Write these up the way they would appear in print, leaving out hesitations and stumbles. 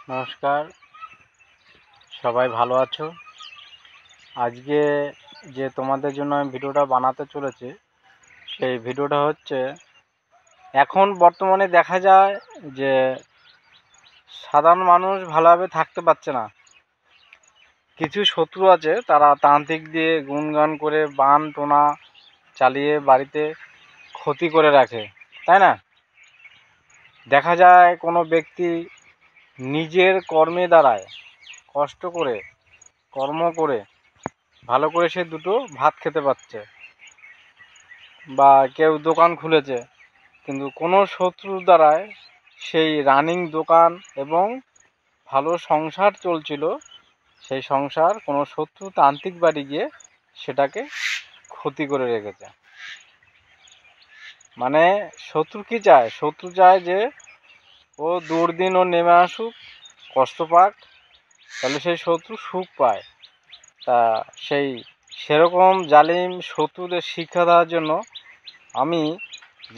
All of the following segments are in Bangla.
নমস্কার, সবাই ভালো আছো? আজকে যে তোমাদের জন্য আমি ভিডিওটা বানাতে চলেছি, সেই ভিডিওটা হচ্ছে এখন বর্তমানে দেখা যায় যে সাধারণ মানুষ ভালোভাবে থাকতে পারছে না। কিছু শত্রু আছে, তারা তান্ত্রিক দিয়ে গুণগান করে বান টোনা চালিয়ে বাড়িতে ক্ষতি করে রাখে, তাই না? দেখা যায় কোনো ব্যক্তি নিজের কর্মে দ্বারায় কষ্ট করে কর্ম করে ভালো করে সে দুটো ভাত খেতে পারছে, বা কেউ দোকান খুলেছে, কিন্তু কোনো শত্রুর দ্বারায় সেই রানিং দোকান এবং ভালো সংসার চলছিল, সেই সংসার কোনো শত্রু তান্ত্রিক বাড়ি গিয়ে সেটাকে ক্ষতি করে রেখেছে। মানে শত্রু কি চায়? শত্রু চায় যে ও দুর্দিন ও নেমে আসুক, কষ্ট পাক, তাহলে সেই শত্রু সুখ পায়। তা সেরকম জালিম শত্রুদের শিক্ষা দেওয়ার জন্য আমি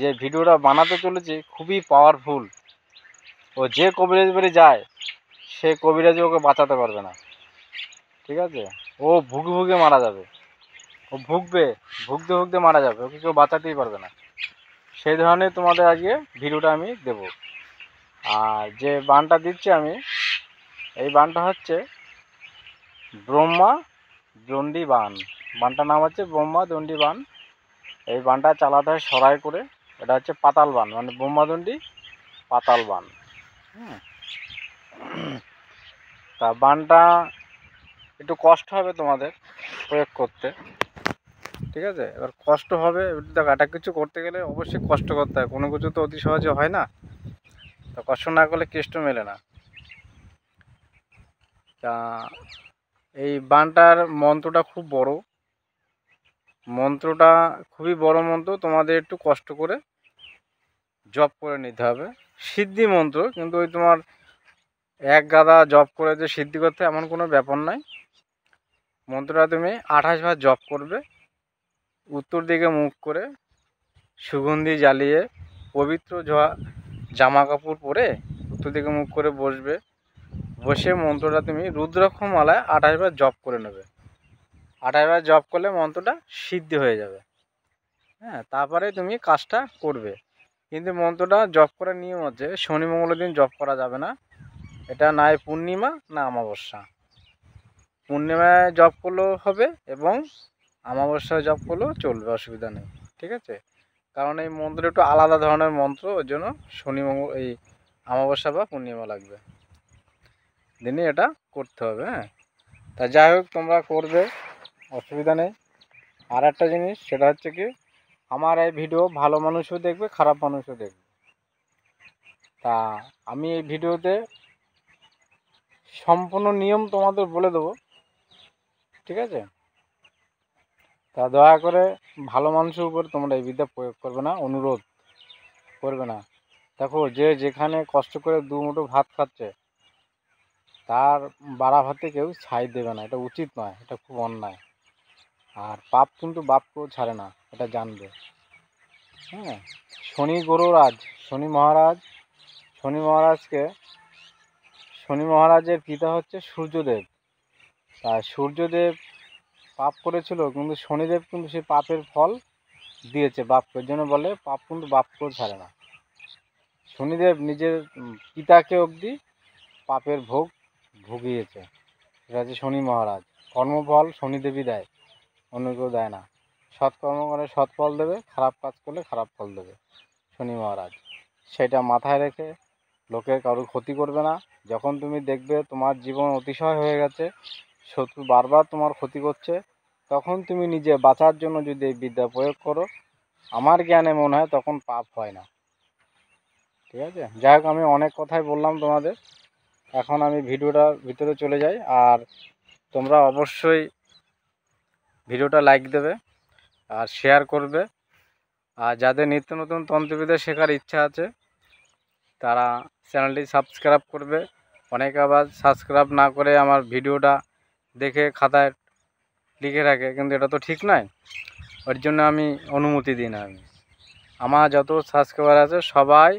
যে ভিডিওটা বানাতে চলেছি খুবই পাওয়ারফুল। ও যে কবিরাজ বাড়ি যায়, সে কবিরাজি ওকে বাঁচাতে পারবে না, ঠিক আছে? ও ভুগে ভুগে মারা যাবে, ও ভুগতে ভুগতে মারা যাবে, ওকে কেউ বাঁচাতেই পারবে না। সেই ধরনের তোমাদের আজকে ভিডিওটা আমি দেব। আর যে বানটা দিচ্ছি আমি, এই বানটা হচ্ছে ব্রহ্মা দণ্ডী বান। বানটার নাম হচ্ছে ব্রহ্মা দণ্ডী বান। এই বানটা চালাতে হয় সরাই করে। এটা হচ্ছে পাতাল বান, মানে ব্রহ্মাদণ্ডী পাতাল বান। তা বানটা একটু কষ্ট হবে তোমাদের প্রয়োগ করতে, ঠিক আছে? এবার কষ্ট হবে, দেখো একটা কিছু করতে গেলে অবশ্যই কষ্ট করতে হয়, কোনো কিছু তো অতি সহজে হয় না। তা কষ্ট না করলে কেষ্ট মেলে না। তা এই বানটার মন্ত্রটা খুব বড়, মন্ত্রটা খুবই বড় মন্ত্র, তোমাদের একটু কষ্ট করে জপ করে নিতে হবে। সিদ্ধি মন্ত্র, কিন্তু ওই তোমার এক গাদা জপ করে যে সিদ্ধি করতে এমন কোনো ব্যাপার নয়। মন্ত্রটা তুমি 28 বার জপ করবে, উত্তর দিকে মুখ করে, সুগন্ধি জ্বালিয়ে, পবিত্র জামা কাপড় পরে উত্তর দিকে মুখ করে বসবে। বসে মন্ত্রটা তুমি রুদ্রাক্ষ মালায় 28 বার জপ করে নেবে। 28 বার জপ করলে মন্ত্রটা সিদ্ধি হয়ে যাবে। হ্যাঁ, তারপরে তুমি কাজটা করবে। কিন্তু মন্ত্রটা জপ করার নিয়ম হচ্ছে, শনি মঙ্গল দিন জপ করা যাবে না। এটা নাই পূর্ণিমা না অমাবস্যা। পূর্ণিমায় জপ করলেও হবে এবং অমাবস্যায় জপ করলেও চলবে, অসুবিধা নেই, ঠিক আছে? কারণ এই মন্ত্র একটু আলাদা ধরনের মন্ত্র, ওই জন্য শনি মঙ্গল এই অমাবস্যা বা পূর্ণিমা লাগবে দিনে এটা করতে হবে। হ্যাঁ, তা যাই হোক, তোমরা করবে, অসুবিধা নেই। আর একটা জিনিস, সেটা হচ্ছে কি, আমার এই ভিডিও ভালো মানুষও দেখবে, খারাপ মানুষও দেখবে। তা আমি এই ভিডিওতে সম্পূর্ণ নিয়ম তোমাদের বলে দেবো, ঠিক আছে? তা দয়া করে ভালো মানুষের উপর তোমরা এই বিদ্যা প্রয়োগ করবে না, অনুরোধ করবে না। দেখো, যে যেখানে কষ্ট করে দু মুঠো ভাত খাচ্ছে, তার বাড়া ভাতে কেউ ছাই দেবে না, এটা উচিত নয়, এটা খুব অন্যায়। আর পাপ কিন্তু বাপকেও ছাড়ে না, এটা জানবে। হ্যাঁ, শনি গুরুরাজ, শনি মহারাজ, শনি মহারাজের পিতা হচ্ছে সূর্যদেব। তা সূর্যদেব পাপ করেছিল, কিন্তু শনিদেব কিন্তু সেই পাপের ফল দিয়েছে বাপকে। ওই জন্য বলে পাপ কিন্তু বাপকেও ছাড়ে না। শনিদেব নিজের পিতাকে অবধি পাপের ভোগ ভুগিয়েছে। এটা হচ্ছে শনি মহারাজ। কর্মফল শনিদেবই দেয়, অন্য কেউ দেয় না। সৎকর্ম করে সৎ ফল দেবে, খারাপ কাজ করলে খারাপ ফল দেবে শনি মহারাজ। সেটা মাথায় রেখে লোকের কারোর ক্ষতি করবে না। যখন তুমি দেখবে তোমার জীবন অতিশয় হয়ে গেছে, শত্রু বারবার তোমার ক্ষতি করছে, তখন তুমি নিজে বাঁচার জন্য যদি এই বিদ্যা প্রয়োগ করো, আমার জ্ঞানে মনে হয় তখন পাপ হয় না, ঠিক আছে? যাই হোক, আমি অনেক কথাই বললাম তোমাদের, এখন আমি ভিডিওটার ভিতরে চলে যাই। আর তোমরা অবশ্যই ভিডিওটা লাইক দেবে আর শেয়ার করবে। আর যাদের নিত্য নতুন তন্ত্রবিদ্যা শেখার ইচ্ছা আছে, তারা চ্যানেলটি সাবস্ক্রাইব করবে। অনেকে আবার সাবস্ক্রাইব না করে আমার ভিডিওটা দেখে খাতায় লিখে রাখে, কিন্তু এটা তো ঠিক নয়। ওর জন্য আমি অনুমতি দিই না। আমার যত সাবস্ক্রাইবার আছে সবাই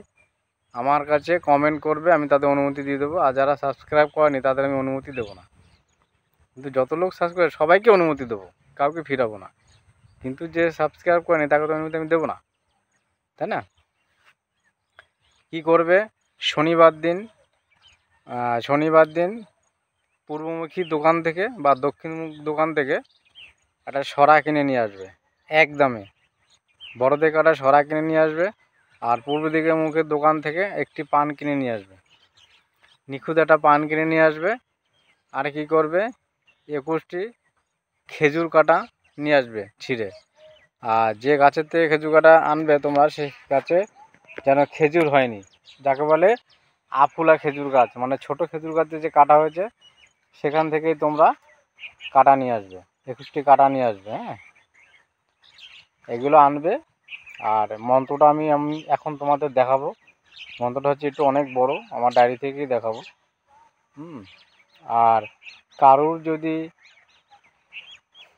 আমার কাছে কমেন্ট করবে, আমি তাদের অনুমতি দিয়ে দেবো। আর যারা সাবস্ক্রাইব করেনি তাদের আমি অনুমতি দেবো না। কিন্তু যত লোক সাবস্ক্রাইব সবাইকে অনুমতি দেবো, কাউকে ফিরাবো না। কিন্তু যে সাবস্ক্রাইব করেনি তাকে তো অনুমতি আমি দেবো না, তাই না? কি করবে, শনিবার দিন পূর্বমুখী দোকান থেকে বা দক্ষিণমুখী দোকান থেকে একটা সরা কিনে নিয়ে আসবে, একদমে বড় দেখে একটা সরা কিনে নিয়ে আসবে। আর পূর্ব দিকে মুখের দোকান থেকে একটি পান কিনে নিয়ে আসবে, নিখুঁত একটা পান কিনে নিয়ে আসবে। আর কি করবে, 21টি খেজুর কাটা নিয়ে আসবে ছিঁড়ে। আর যে গাছের থেকে খেজুর কাটা আনবে তোমরা, সেই গাছে যেন খেজুর হয়নি, যাকে বলে আফুলা খেজুর গাছ, মানে ছোট খেজুর গাছে যে কাটা হয়েছে সেখান থেকেই তোমরা কাটা নিয়ে আসবে, 21টি কাটা নিয়ে আসবে। হ্যাঁ, এগুলো আনবে। আর মন্ত্রটা আমি এখন তোমাদের দেখাবো। মন্ত্রটা হচ্ছে একটু অনেক বড়, আমার ডায়েরি থেকেই দেখাবো। আর কারুর যদি,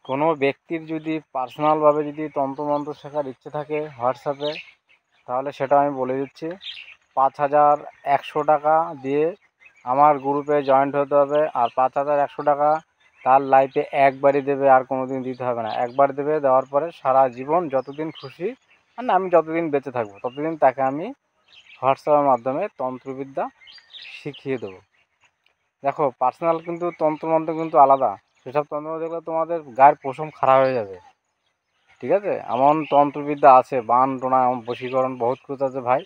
কোনো ব্যক্তির যদি পার্সোনালভাবে যদি তন্ত্রমন্ত্র শেখার ইচ্ছে থাকে হোয়াটসঅ্যাপে, তাহলে সেটা আমি বলে দিচ্ছি। 5100 টাকা দিয়ে আমার গ্রুপে জয়েন্ট হতে হবে। আর 5100 টাকা তার লাইফে একবারই দেবে, আর কোনো দিন দিতে হবে না। একবার দেবে, দেওয়ার পরে সারা জীবন যতদিন খুশি, মানে আমি যতদিন বেঁচে থাকবো ততদিন তাকে আমি হোয়াটসঅ্যাপের মাধ্যমে তন্ত্রবিদ্যা শিখিয়ে দেবো। দেখো, পার্সোনাল কিন্তু তন্ত্রমন্ত্র কিন্তু আলাদা। সেসব তন্ত্র দেখলে তোমাদের গায়ের পশম খারাপ হয়ে যাবে, ঠিক আছে? এমন তন্ত্রবিদ্যা আছে, বান টোনা, বশীকরণ, বহুত কিছু আছে ভাই।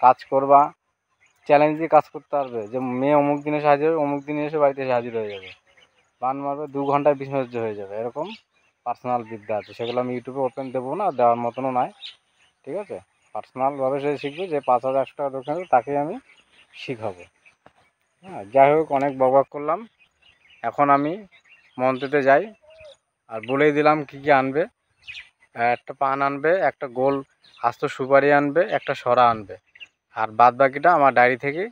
কাজ করবা, চ্যালেঞ্জ দিয়ে কাজ করতে পারবে যে মেয়ে অমুক দিনে এসে হাজির হবে, অমুক দিনে এসে বাড়িতে এসে হাজির হয়ে যাবে। বান মারবে, 2 ঘন্টায় বিসর্জন হয়ে যাবে। এরকম পার্সোনাল বিদ্যা আছে, সেগুলো আমি ইউটিউবে ওপেন দেবো না, দেওয়ার মতনও নয়, ঠিক আছে? পার্সোনালভাবে সে শিখবে, যে 5100 টাকা দোকানে তাকেই আমি শিখাবো। হ্যাঁ, যাই হোক, অনেক বকবক করলাম। এখন আমি মন্ত্রতে যাই। আর বলেই দিলাম কী কী আনবে। একটা পান আনবে, একটা গোল আস্ত সুপারি আনবে, একটা সরা আনবে। আর বাদ বাকিটা আমার ডায়েরি থেকে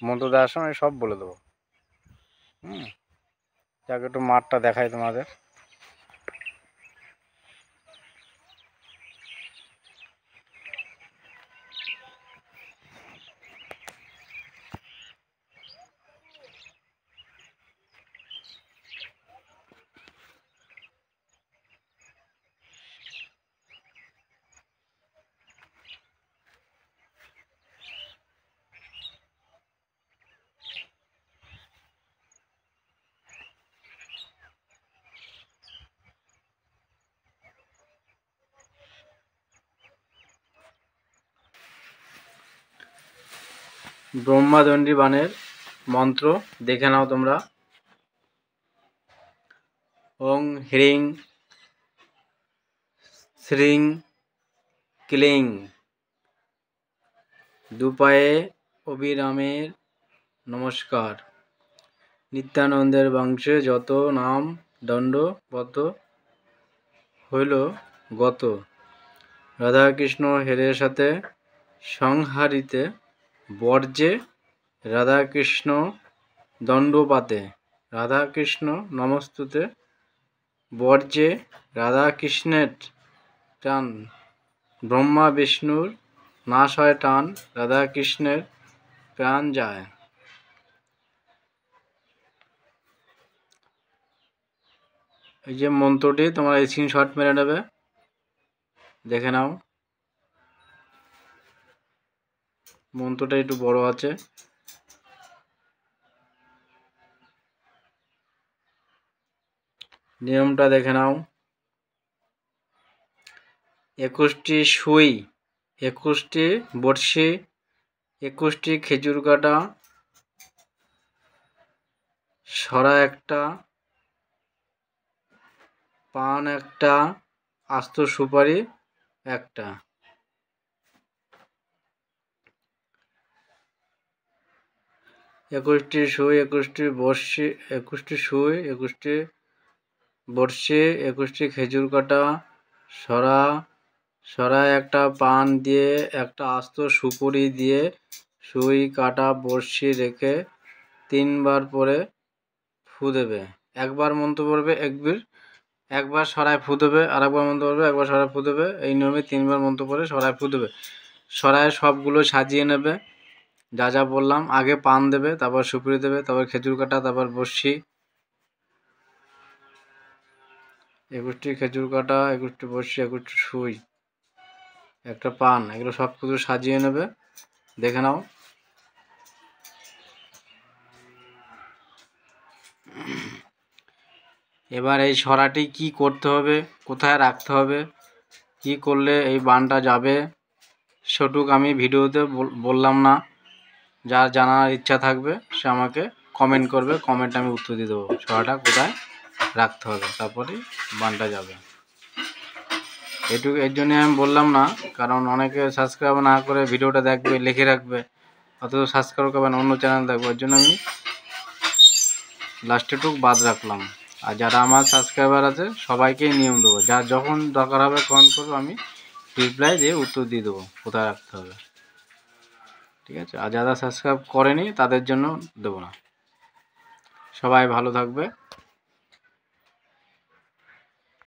মন্ত্র দেওয়ার সময় সব বলে দেবো। যাকে একটু মাঠটা দেখাই তোমাদের। ব্রহ্মাদণ্ডী বাণের মন্ত্র দেখে নাও তোমরা। ওং হ্রিং শ্রিং ক্লিং। দুপায়ে অবিরামের নমস্কার। নিত্যানন্দের বংশে যত নাম দণ্ডবত হইল গত। রাধাকৃষ্ণ হেরের সাথে সংহারিতে বর্জে রাধাকৃষ্ণ দণ্ডপাতে। রাধাকৃষ্ণ নমস্তুতে বর্জে রাধাকৃষ্ণের টান। ব্রহ্মা বিষ্ণুর নাশ হয় টান, রাধাকৃষ্ণের প্রাণ যায়। এই যে মন্ত্রটি তোমরা স্ক্রিনশট মেরে নেবে, দেখে নাও। মন্ত্রটা একটু বড় আছে। নিয়মটা দেখে নাও। 21টি সুই, 21টি বড়শি, 21টি খেজুর কাটা, সরা একটা, পান একটা, আস্ত সুপারি একটা। একুশটি সুই, 21টি বড়শি, 21টি সুই, 21টি বড়শি, 21টি খেজুর কাটা, সরায় একটা পান দিয়ে, একটা আস্ত সুপুরি দিয়ে, সুই কাটা বড়শি রেখে 3 বার পরে ফু দেবে। একবার মন্ত্র পড়বে, একবার সরায় ফু দেবে, আরেকবার মন্ত্র পড়বে, একবার সরায় ফু দেবে। এই নিয়মে 3 বার মন্ত্র পড়ে সরায় ফু দেবে। সরায় সবগুলো সাজিয়ে নেবে, যা যা বললাম, আগে পান দেবে, তারপর সুপুরি দেবে, তারপর খেজুর কাটা, তারপর বড়শি, 21টি খেজুর কাটা, 21টি বড়শি, 21টি সুই, একটা পান, এগুলো সব কিছু সাজিয়ে নেবে। দেখে নাও। এবার এই ছড়াটি কি করতে হবে, কোথায় রাখতে হবে, কি করলে এই বানটা যাবে, সেটুক আমি ভিডিওতে বললাম না। যার জানার ইচ্ছা থাকবে সে আমাকে কমেন্ট করবে, কমেন্টে আমি উত্তর দিয়ে দেবো ছড়াটা কোথায় রাখতে হবে, তারপরেই বানটা যাবে। এটুকু এর জন্য আমি বললাম না, কারণ অনেকে সাবস্ক্রাইব না করে ভিডিওটা দেখবে, লিখে রাখবে, অথচ সাবস্ক্রাইব করবেন, অন্য চ্যানেল দেখবে। ওর জন্য আমি লাস্টেটুক বাদ রাখলাম। আর যারা আমার সাবস্ক্রাইবার আছে সবাইকেই নিয়ম দেবো, যার যখন দরকার হবে কমেন্ট করবে, আমি রিপ্লাই দিয়ে উত্তর দিয়ে দেবো কোথায় রাখতে হবে। ঠিক আছে? আর যারা সাবস্ক্রাইব করেনি তাদের জন্য দেবো না। সবাই ভালো থাকবে।